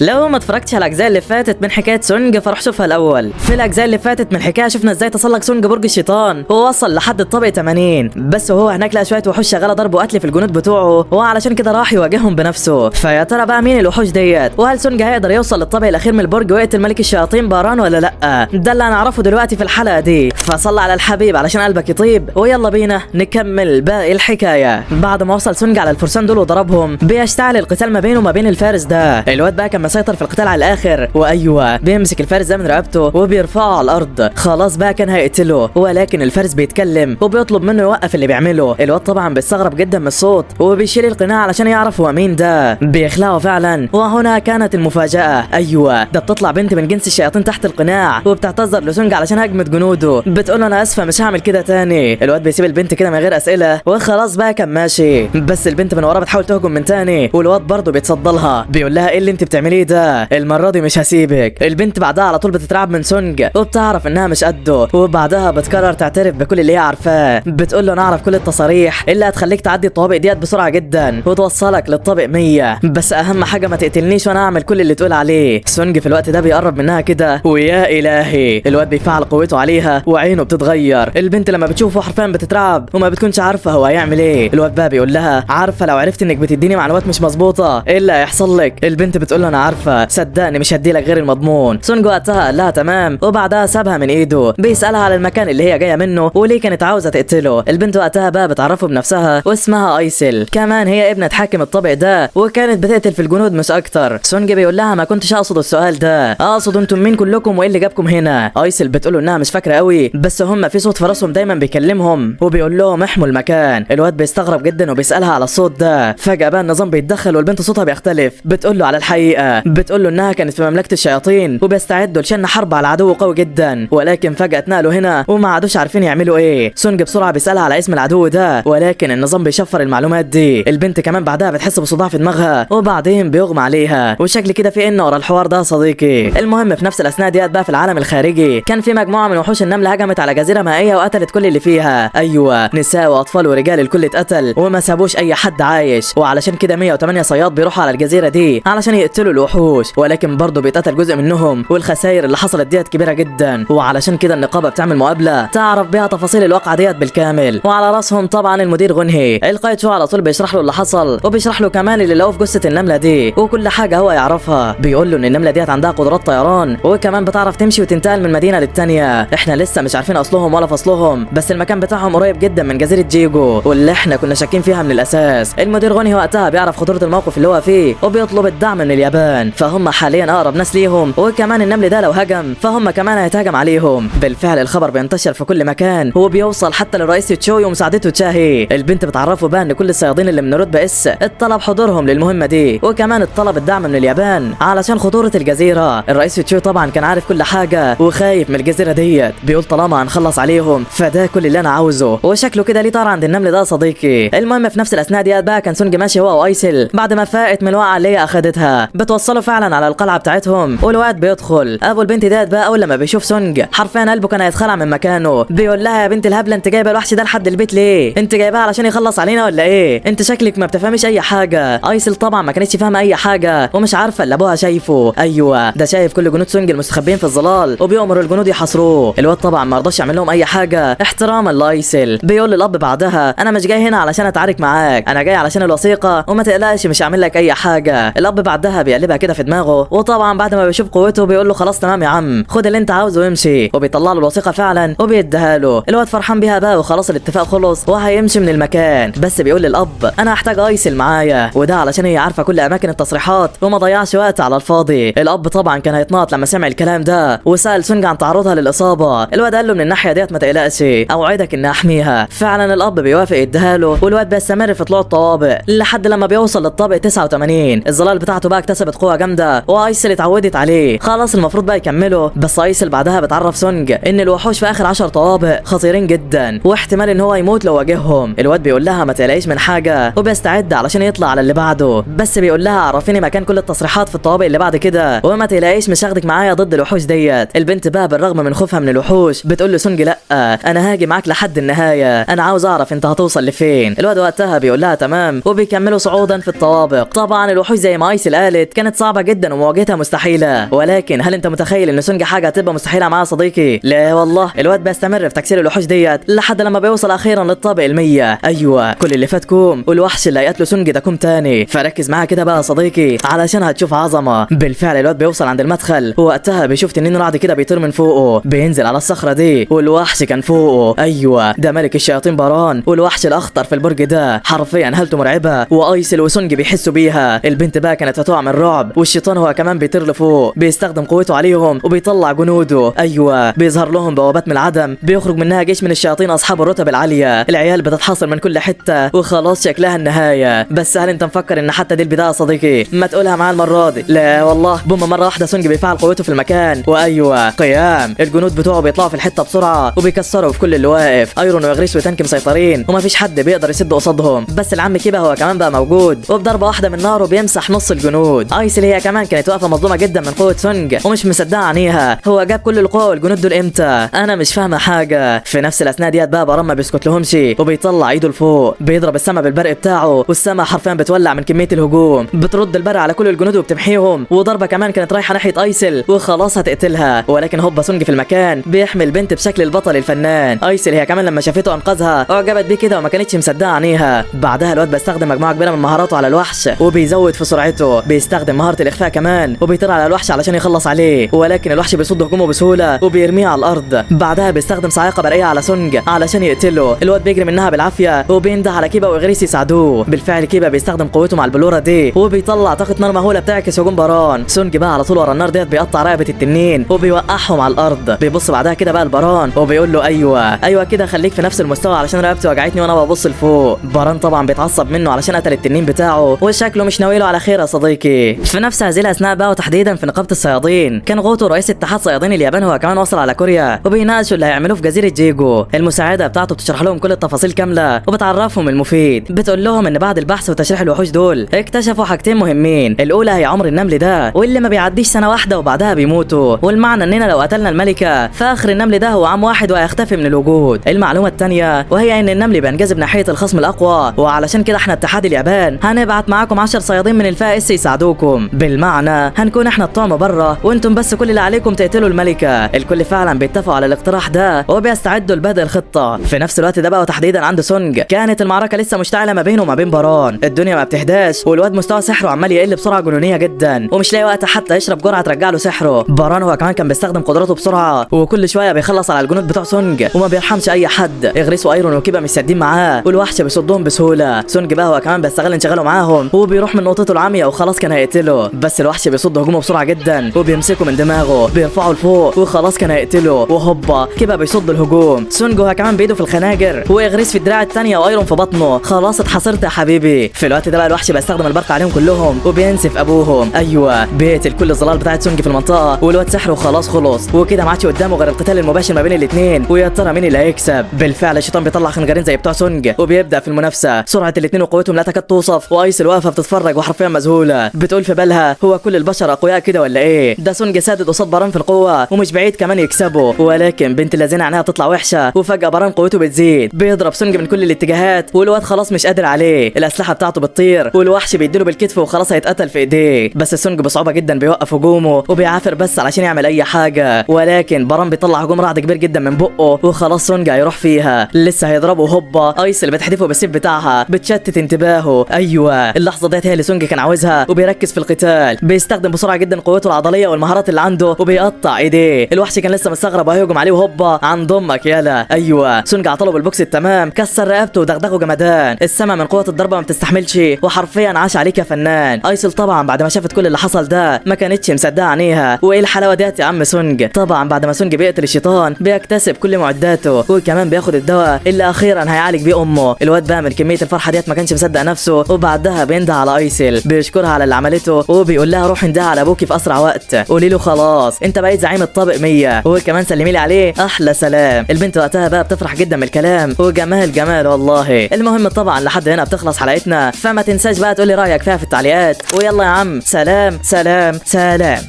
لو ما اتفرجتش على الاجزاء اللي فاتت من حكايه سونج فروح شوفها الاول. في الاجزاء اللي فاتت من الحكايه شفنا ازاي تسلق سونج برج الشيطان ووصل لحد الطابق 80، بس وهو هناك لقى شويه وحوش شغاله ضرب وقتل في الجنود بتوعه، وعلشان كده راح يواجههم بنفسه. فيا ترى بقى مين الوحوش ديت، وهل سونج هيقدر يوصل للطابق الاخير من البرج ويقتل ملك الشياطين باران ولا لا؟ ده اللي هنعرفه دلوقتي في الحلقه دي، فصل على الحبيب علشان قلبك يطيب ويلا بينا نكمل باقي الحكايه. بعد ما وصل سونج على الفرسان دول وضربهم بيشتعل القتال ما بينه وما بين الفارس ده. الواد بقى كان مسيطر في القتال على الاخر، وايوه بيمسك الفارس ده من رقبته وبيرفعه على الارض. خلاص بقى كان هيقتله، ولكن الفارس بيتكلم وبيطلب منه يوقف اللي بيعمله. الواد طبعا بيستغرب جدا من الصوت وبيشيل القناع علشان يعرف هو مين ده. بيخلعه فعلا، وهنا كانت المفاجاه. ايوه ده بتطلع بنت من جنس الشياطين تحت القناع وبتعتذر لسونج علشان هجمت جنوده. بتقول له انا اسفه مش هعمل كده تاني. الواد بيسيب البنت كده من غير اسئله وخلاص بقى كان ماشي، بس البنت من وراه بتحاول تهجم من تاني، والواد برضه بيتصدى لها. بيقول لها ايه اللي انت بتعمليه ده، المره دي مش هسيبك. البنت بعدها على طول بتترعب من سونج وبتعرف انها مش قده، وبعدها بتقرر تعترف بكل اللي هي عارفاه. بتقول له انا اعرف كل التصاريح اللي هتخليك تعدي الطوابق ديت بسرعه جدا وتوصلك للطابق 100، بس اهم حاجه ما تقتلنيش وانا اعمل كل اللي تقول عليه. سونج في الوقت ده بيقرب منها كده، ويا الهي الواد بيفعل قوته عليها وعينه بتتغير. البنت لما بتشوفه حرفيا بتترعب وما بتكونش عارفه هو هيعمل ايه. الواد بقى بيقول لها عارفه لو عرفت انك بتديني معلومات مش مظبوطه ايه اللي هيحصل لك؟ البنت بتقول له انا عارفه صدقني مش هديلك غير المضمون. سونج وقتها قال لها تمام، وبعدها سابها من ايده. بيسالها على المكان اللي هي جايه منه وليه كانت عاوزه تقتله. البنت وقتها بقى بتعرفه بنفسها واسمها ايسل، كمان هي ابنه حاكم الطابق ده وكانت بتقتل في الجنود مش اكتر. سونج بيقول لها ما كنتش اقصد السؤال ده، اقصد انتم مين كلكم وايه اللي جابكم هنا؟ ايسل بتقول له انها مش فاكره قوي، بس هم في صوت في راسهم دايما بيكلمهم وبيقول لهم احموا المكان. الواد بيستغرب جدا وبيسالها على الصوت ده. فجاه بقى النظام بيتدخل والبنت صوتها بيختلف. بتقول له على الحقيقه، بتقول له انها كانت في مملكه الشياطين وبيستعدوا لشن حرب على عدو قوي جدا، ولكن فجاه اتنقلوا هنا وما عادوش عارفين يعملوا ايه. سونج بسرعه بيسالها على اسم العدو ده، ولكن النظام بيشفر المعلومات دي. البنت كمان بعدها بتحس بصداع في دماغها وبعدين بيغمى عليها، وشكل كده في ان ورا الحوار ده صديقي. المهم في نفس الاثناء ديت بقى في العالم الخارجي كان في مجموعه من وحوش النمل هجمت على جزيره مائيه وقتلت كل اللي فيها. ايوه نساء واطفال ورجال الكل اتقتل وما سابوش اي حد عايش، وعلشان كده 108 صياد بيروحوا على الجزيره دي علشان يقتلوا الوحوش، ولكن برضه بيتقتل جزء منهم، والخسائر اللي حصلت ديت كبيره جدا. وعلشان كده النقابه بتعمل مقابله تعرف بيها تفاصيل الواقعه ديت بالكامل، وعلى راسهم طبعا المدير غنهي. القائد شو على طول بيشرح له اللي حصل وبيشرح له كمان اللي لقوه في جثه النمله دي وكل حاجه هو يعرفها. بيقول له ان النمله ديت عندها قدرات طيران وكمان بتعرف تمشي وتنتقل من مدينه للتانيه. احنا لسه مش عارفين اصلهم ولا فصلهم، بس المكان بتاعهم قريب جدا من جزيره جيجو واللي احنا كنا شاكين فيها من الاساس. المدير غنهي وقتها بيعرف خطوره الموقف اللي هو فيه وبيطلب الدعم من اليابان، فهم حاليا اقرب ناس ليهم، وكمان النمل ده لو هجم فهم كمان هيتهاجم عليهم. بالفعل الخبر بينتشر في كل مكان وبيوصل حتى لرئيس تشوي ومساعدته تشاهي. البنت بتعرفه بقى ان كل الصيادين اللي من رتبه اس اتطلب حضورهم للمهمه دي، وكمان اتطلب الدعم من اليابان علشان خطوره الجزيره. الرئيس تشوي طبعا كان عارف كل حاجه وخايف من الجزيره ديت، بيقول طالما هنخلص عليهم فده كل اللي انا عاوزه، وشكله كده ليه طار عند النمل ده صديقي. المهم في نفس الاثناء ديت بقى كان سونج ماشي هو وايسل بعد ما فاقت من الوقعه اللي هي اخدتها. بتوصلوا فعلا على القلعه بتاعتهم والواد بيدخل. ابو البنت ديت بقى اول لما بيشوف سونج حرفيا قلبه كان هيتخلع من مكانه. بيقول لها يا بنت الهبله انت جايبه الوحش ده لحد البيت ليه؟ انت جايباه علشان يخلص علينا ولا ايه؟ انت شكلك ما بتفهميش اي حاجه. ايسل طبعا ما كانتش فاهمه اي حاجه ومش عارفه اللي ابوها شايفه. ايوه ده شايف كل جنود سونج المستخبين في الظلال وبيأمر الجنود يحاصروه. الواد طبعا ما رضاش يعمل لهم اي حاجه احتراما لايسل. بيقول للاب بعدها انا مش جاي هنا علشان اتعارك معاك، انا جاي علشان الوثيقه وما تقلقش مش هعمل لك اي حاجه. الاب بعدها بيقلبها كده في دماغه، وطبعا بعد ما بيشوف قوته بيقول له خلاص تمام يا عم خد اللي انت عاوزه وامشي، وبيطلع له الوثيقه فعلا وبيديها له. الواد فرحان بيها بقى وخلاص الاتفاق خلص وهيمشي من المكان، بس بيقول للاب انا هحتاج ايسل معايا، وده علشان هي عارفه كل اماكن التصريحات وما ضيعش وقت على الفاضي. الاب طبعا كان هيتناط لما سمع الكلام ده وسال سونج عن تعرضها للاصابه. الواد قال له من الناحيه ديت ما تقلقش اوعدك اني احميها. فعلا الاب بيوافق يديها له، والواد بيستمر في طلوع الطوابق لحد لما بيوصل للطابق 89. الظلال بتاعته بقى اكتسبت قوه جامده وايسل اتعودت عليه. خلاص المفروض بقى يكملوا، بس ايسل بعدها بتعرف سونج ان الوحوش في اخر 10 طوابق خطيرين جدا واحتمال ان هو يموت لو واجههم. الواد بيقول لها ما تقلقيش من حاجه وبيستعد علشان يطلع على اللي بعده، بس بيقول لها عرفيني مكان كل التصريحات في الطوابق اللي بعد كده وما تقلقيش مش هاخدك معايا ضد الوحوش ديت. البنت بقى بالرغم من خوفها من الوحوش بتقول له سونج لا انا هاجي معاك لحد النهايه، انا عاوز اعرف انت هتوصل لفين. الواد وقتها بيقول لها تمام وبيكملوا صعودا في الطوابق. طبعا الوحوش زي ما ايسل قالت كانت كانت صعبة جدا ومواجهتها مستحيلة. ولكن هل انت متخيل ان سونج حاجة هتبقى مستحيلة معاه صديقي؟ لا والله، الواد بيستمر في تكسير الوحوش ديت لحد لما بيوصل اخيرا للطابق ال100. ايوه، كل اللي فات كوم، والوحش اللي هيقتله سونج ده كوم تاني. فركز معاه كده بقى يا صديقي علشان هتشوف عظمة. بالفعل الواد بيوصل عند المدخل، ووقتها بيشوف تنين رعد كده بيطير من فوقه، بينزل على الصخرة دي والوحش كان فوقه. ايوه، ده ملك الشياطين باران، والوحش الاخطر في البرج ده. حرفيا هالته مرعبة، وايسل وسونج بيحسوا بيها. البنت بقى كانت هتقع من الرعب، والشيطان هو كمان بيطير لفوق، بيستخدم قوته عليهم وبيطلع جنوده. ايوه، بيظهر لهم بوابات من العدم، بيخرج منها جيش من الشياطين اصحاب الرتب العالية. العيال بتتحاصر من كل حتة، وخلاص شكلها النهاية. بس هل انت مفكر ان حتى دي البداية يا صديقي؟ ما تقولها معاه المرة دي. لا والله، بوم مرة واحدة سونج بيفعل قوته في المكان، وايوه قيام. الجنود بتوعه بيطلعوا في الحتة بسرعة وبيكسروا في كل اللي واقف. ايرون وإغريس وتانك مسيطرين، ومفيش حد بيقدر يسد قصادهم. بس العم كيبا هو كمان بقى موجود، وبضربة واحدة من ناره بيمسح نص الجنود. ايسل هي كمان كانت واقفة مصدومة جدا من قوة سونج ومش مصدقة عينيها. هو جاب كل القوة والجنود دول امتى؟ انا مش فاهمة حاجة. في نفس الاثناء ديت بقى باران ما بيسكت لهمش، وبيطلع ايده لفوق، بيضرب السما بالبرق بتاعه، والسما حرفيا بتولع من كمية الهجوم. بترد البرق على كل الجنود وبتمحيهم. وضربة كمان كانت رايحة ناحية ايسل وخلاص هتقتلها، ولكن هوبا سونج في المكان بيحمي البنت بشكل البطل الفنان. ايسل هي كمان لما شافته انقذها، اعجبت بيه كده وما كانتش مصدقة عينيها. بعدها الواد بيستخدم مجموعة كبيرة من مهاراته على الوحش، وبيزود في سرعته. بيستخدم مهارة الاخفاء كمان، وبيطير على الوحش علشان يخلص عليه، ولكن الوحش بيصد هجومه بسهولة وبيرميه على الارض. بعدها بيستخدم صاعقة برقية على سونج علشان يقتله. الواد بيجري منها بالعافية، وبينده على كيبا واغريس يساعدوه. بالفعل كيبا بيستخدم قوته مع البلورة دي، وبيطلع طاقة نار مهولة بتعكس هجوم باران. سونج بقى على طول ورا النار ديت بيقطع رقبة التنين وبيوقعهم على الارض. بيبص بعدها كده بقى لباران وبيقول له ايوه كده خليك في نفس المستوى علشان رقبتي وجعتني وانا ببص لفوق. باران طبعا بيتعصب منه علشان قتل التنين بتاعه، وشكله مش ناوي له على خير يا صديقي. في نفس هذه الاثناء بقى، وتحديدا في نقابة الصيادين، كان غوتو رئيس اتحاد صيادين اليابان هو كمان وصل على كوريا، وبيناقشوا اللي هيعملوه في جزيرة جيجو. المساعدة بتاعته بتشرح لهم كل التفاصيل كاملة وبتعرفهم المفيد. بتقول لهم ان بعد البحث وتشريح الوحوش دول اكتشفوا حاجتين مهمين. الاولى هي عمر النمل ده، واللي ما بيعديش سنة واحدة وبعدها بيموتوا، والمعنى اننا لو قتلنا الملكة فاخر النمل ده هو عام واحد وهيختفي من الوجود. المعلومة الثانية وهي ان النمل بينجذب ناحية الخصم الاقوى، وعلشان كده احنا اتحاد اليابان هنبعت معاكم 10 صيادين من الفئة اس يساعدوكم. بالمعنى هنكون احنا الطعم بره، وانتم بس كل اللي عليكم تقتلوا الملكة. الكل فعلا بيتفقوا على الاقتراح ده وبيستعدوا لبدء الخطة. في نفس الوقت ده بقى، وتحديدا عند سونج، كانت المعركة لسه مشتعلة ما بينه وما بين باران. الدنيا ما بتهداش، والواد مستوى سحره عمال يقل بسرعة جنونية جدا، ومش لاقي وقت حتى يشرب جرعة ترجع له سحره. باران هو كمان كان بيستخدم قدراته بسرعة، وكل شوية بيخلص على الجنود بتوع سونج وما بيرحمش اي حد. اغريس وايرون وكيبا مش سادين معاه، والوحش بيصدهم بسهولة. سونج بقى هو كمان بيستغل انشغاله معاهم، وبيروح من نقطته العامية وخلاص كان هيقتله. بس الوحش بيصد هجومه بسرعة جدا، وبيمسكه من دماغه بيرفعه لفوق وخلاص كان هيقتله. وهوبا كيبا بيصد الهجوم. سونج هو كمان بايده في الخناجر، واغريس في الدراع الثانية، وايرون في بطنه. خلاص اتحاصرت يا حبيبي. في الوقت ده بقى الوحش بيستخدم البرق عليهم كلهم وبينسف ابوهم. ايوه، بيقتل كل الظلال بتاعت سونج في المنطقة، والواد سحره خلاص خلص، وكده ما عادش قدامه غير القتال المباشر ما بين الاثنين، ويا ترى مين اللي هيكسب. بالفعل الشيطان بيطلع خنجرين زي بتوع سونج وبيبدا في المنافسه. سرعه الاثنين وقوتهم لا تكاد توصف، وايسل واقفه بتتفرج وحرفيا مذهوله، بتقول في بالها هو كل البشر اقوياء كده ولا ايه؟ ده سونج سادد قصاد باران في القوه، ومش بعيد كمان يكسبه. ولكن بنت الذين عينها بتطلع وحشه، وفجاه باران قوته بتزيد، بيضرب سونج من كل الاتجاهات، والواد خلاص مش قادر عليه. الاسلحه بتاعته بتطير، والوحش بيديله بالكتف وخلاص هيتقتل في ايديه. بس سونج بصعوبه جدا بيوقف هجومه وبيعافر بس علشان يعمل اي حاجه. ولكن باران بيطلع هجوم رعد كبير جدا من بقه، وخلاص سونج هيروح فيها. لسه هيضربه، هوبا ايسل بتحدفه بالسيف بتاعها، بتشتت انتباهه. ايوه، اللحظه ديت هي اللي سونج كان عاوزها، وبيركز في القتال. بيستخدم بسرعه جدا قوته العضليه والمهارات اللي عنده، وبيقطع ايديه. الوحش كان لسه مستغرب وهيهجم عليه، وهوبا عند امك يالا. ايوه، سونج عطله بالبوكس التمام، كسر رقبته ودغدغه جمدان. السما من قوه الضربه ما بتستحملش، وحرفيا عاش عليك يا فنان. ايسل طبعا بعد ما شافت كل اللي حصل ده ما كانتش مصدقه عينيها. وايه الحلاوه ديت يا عم سونج؟ طبعا بعد ما سونج بيقتل الشيطان بيكتسب كل معداته، وكمان بياخد الدواء اللي اخيرا هيعالج بيه امه. الواد بقى من كميه الفرحه ديت ما كانش مصدق نفسه، وبعدها بينده على ايسل بيشكرها على اللي عملته، وبيقول لها روحي اندهي على ابوكي في اسرع وقت، قولي له خلاص انت بقيت زعيم الطابق 100، وكمان سلمي لي عليه احلى سلام. البنت وقتها بقى بتفرح جدا من الكلام، وجمال والله. المهم طبعا لحد هنا بتخلص حلقتنا، فما تنساش بقى تقولي رايك فيها في التعليقات. ويلا يا عم، سلام سلام سلام.